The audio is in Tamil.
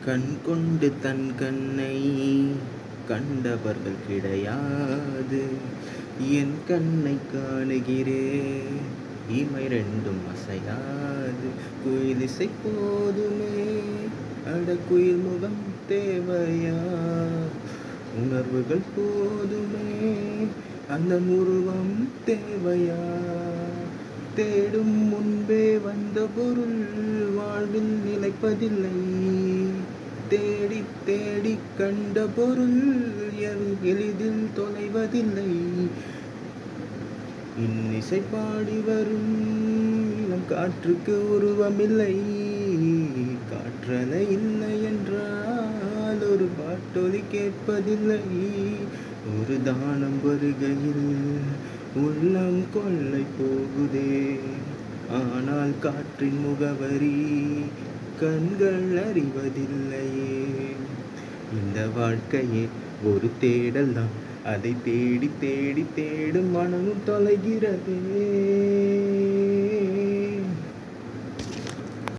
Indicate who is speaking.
Speaker 1: கண் கொண்டு தன் கண்ணை கண்டவர்கள் கிடையாது. என் கண்ணை காணுகிறேன், இமை ரெண்டும் அசையாது. குயிலிசை போதுமே, அட குயில் முகம் தேவையா? உணர்வுகள் போதுமே, அந்த உருவம் தேவையா? தேடும் முன்பே வந்த பொருள் வாழ்வில் நிலைப்பதில்லை. தேடி தேடி கண்ட பொருள் எளிதில் தொலைவதில்லை. இன்னிசை பாடி வரும் இளம் காற்றுக்கு உருவமில்லை. காற்றலை இல்லை என்றால் ஒரு பாட்டொலி கேட்பதில்லை. ஒரு தானம் வருகையில் உள்ளம் கொள்ளை போகுதே, ஆனால் காற்றின் முகவரி கண்கள் அறிவதில்லையே. இந்த வாழ்க்கையே ஒரு தேடல் தான், அதை தேடி தேடி தேடும் மனமும் தொலைகிறதே.